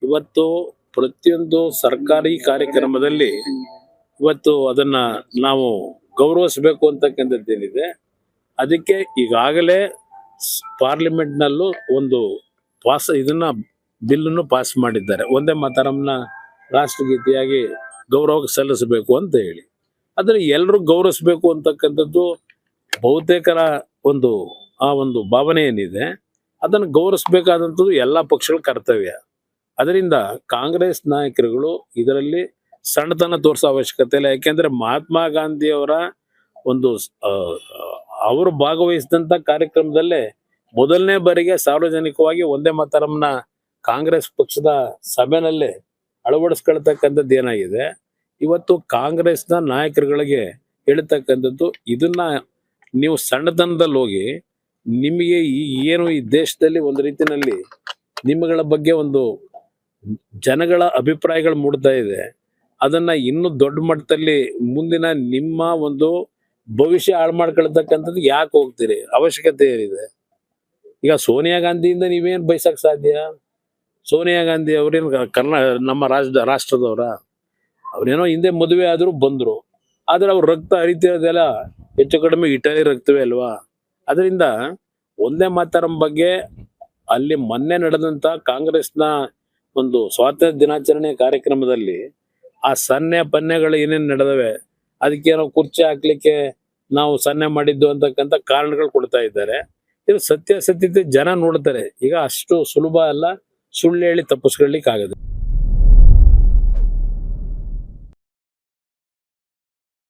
ಇವತ್ತು ಪ್ರತಿಯೊಂದು ಸರ್ಕಾರಿ ಕಾರ್ಯಕ್ರಮದಲ್ಲಿ ಇವತ್ತು ಅದನ್ನ ನಾವು ಗೌರವಿಸಬೇಕು ಅಂತಕ್ಕಂಥದ್ದೇನಿದೆ. ಅದಕ್ಕೆ ಈಗಾಗಲೇ ಪಾರ್ಲಿಮೆಂಟ್ನಲ್ಲೂ ಒಂದು ಇದನ್ನ ಬಿಲ್ಲನ್ನು ಪಾಸ್ ಮಾಡಿದ್ದಾರೆ. ಒಂದೇ ಮಾತರಂನ ರಾಷ್ಟ್ರಗೀತೆಯಾಗಿ ಗೌರವ ಸಲ್ಲಿಸಬೇಕು ಅಂತ ಹೇಳಿ. ಆದರೆ ಎಲ್ಲರೂ ಗೌರವಿಸಬೇಕು ಅಂತಕ್ಕಂಥದ್ದು ಬಹುತೇಕರ ಒಂದು ಒಂದು ಭಾವನೆ ಏನಿದೆ, ಅದನ್ನು ಗೌರವಿಸಬೇಕಾದಂಥದ್ದು ಎಲ್ಲ ಪಕ್ಷಗಳ ಕರ್ತವ್ಯ. ಅದರಿಂದ ಕಾಂಗ್ರೆಸ್ ನಾಯಕರುಗಳು ಇದರಲ್ಲಿ ಸಣ್ಣತನ ತೋರಿಸೋ ಅವಶ್ಯಕತೆ ಇಲ್ಲ. ಯಾಕೆಂದ್ರೆ ಮಹಾತ್ಮ ಗಾಂಧಿ ಅವರ ಒಂದು ಅವರು ಭಾಗವಹಿಸಿದಂತ ಕಾರ್ಯಕ್ರಮದಲ್ಲೇ ಮೊದಲನೇ ಬಾರಿಗೆ ಸಾರ್ವಜನಿಕವಾಗಿ ಒಂದೇ ಮಾತರಂನ ಕಾಂಗ್ರೆಸ್ ಪಕ್ಷದ ಸಭೆನಲ್ಲೇ ಅಳವಡಿಸ್ಕೊಳ್ತಕ್ಕಂಥದ್ದು ಏನಾಗಿದೆ. ಇವತ್ತು ಕಾಂಗ್ರೆಸ್ನ ನಾಯಕರುಗಳಿಗೆ ಹೇಳ್ತಕ್ಕಂಥದ್ದು, ಇದನ್ನ ನೀವು ಸಣ್ಣತನದಲ್ಲಿ ಹೋಗಿ ನಿಮಗೆ ಏನು ಈ ದೇಶದಲ್ಲಿ ಒಂದು ರೀತಿಯಲ್ಲಿ ನಿಮ್ಮಗಳ ಬಗ್ಗೆ ಒಂದು ಜನಗಳ ಅಭಿಪ್ರಾಯಗಳು ಮೂಡ್ತಾ ಇದೆ. ಅದನ್ನ ಇನ್ನೂ ದೊಡ್ಡ ಮಟ್ಟದಲ್ಲಿ ಮುಂದಿನ ನಿಮ್ಮ ಒಂದು ಭವಿಷ್ಯ ಹಾಳು ಮಾಡ್ಕೊಳ್ತಕ್ಕಂಥದ್ದು ಯಾಕೆ ಹೋಗ್ತೀರಿ? ಅವಶ್ಯಕತೆ ಏನಿದೆ? ಈಗ ಸೋನಿಯಾ ಗಾಂಧಿಯಿಂದ ನೀವೇನು ಬಯಸಕ್ ಸಾಧ್ಯ? ಸೋನಿಯಾ ಗಾಂಧಿ ಅವ್ರೇನು ನಮ್ಮ ರಾಷ್ಟ್ರದವರ? ಅವ್ರೇನೋ ಹಿಂದೆ ಮದುವೆ ಆದ್ರೂ ಬಂದ್ರು, ಆದ್ರೆ ಅವ್ರ ರಕ್ತ ಹರಿತಿರೋದೆಲ್ಲ ಹೆಚ್ಚು ಕಡಿಮೆ ಇಟಲಿ ರಕ್ತವೇ ಅಲ್ವಾ? ಅದರಿಂದ ಒಂದೇ ಮಾತರಂ ಬಗ್ಗೆ ಅಲ್ಲಿ ಮೊನ್ನೆ ನಡೆದಂತ ಕಾಂಗ್ರೆಸ್ನ ಒಂದು ಸ್ವಾತಂತ್ರ್ಯ ದಿನಾಚರಣೆ ಕಾರ್ಯಕ್ರಮದಲ್ಲಿ ಆ ಸನ್ನೆ ಪನ್ನೆಗಳು ಏನೇನು ನಡೆದವೆ, ಅದಕ್ಕೇನೋ ಕುರ್ಚಿ ಹಾಕ್ಲಿಕ್ಕೆ ನಾವು ಸನ್ನೆ ಮಾಡಿದ್ದು ಅಂತಕ್ಕಂಥ ಕಾರಣಗಳು ಕೊಡ್ತಾ ಇದ್ದಾರೆ. ಇದು ಸತ್ಯಾಸತ್ಯತೆ ಜನ ನೋಡ್ತಾರೆ. ಈಗ ಅಷ್ಟು ಸುಲಭ ಅಲ್ಲ ಸುಳ್ಳು ಹೇಳಿ ತಪ್ಪಿಸ್ಕೊಳ್ಳಿಕ್ಕೆ ಆಗದು.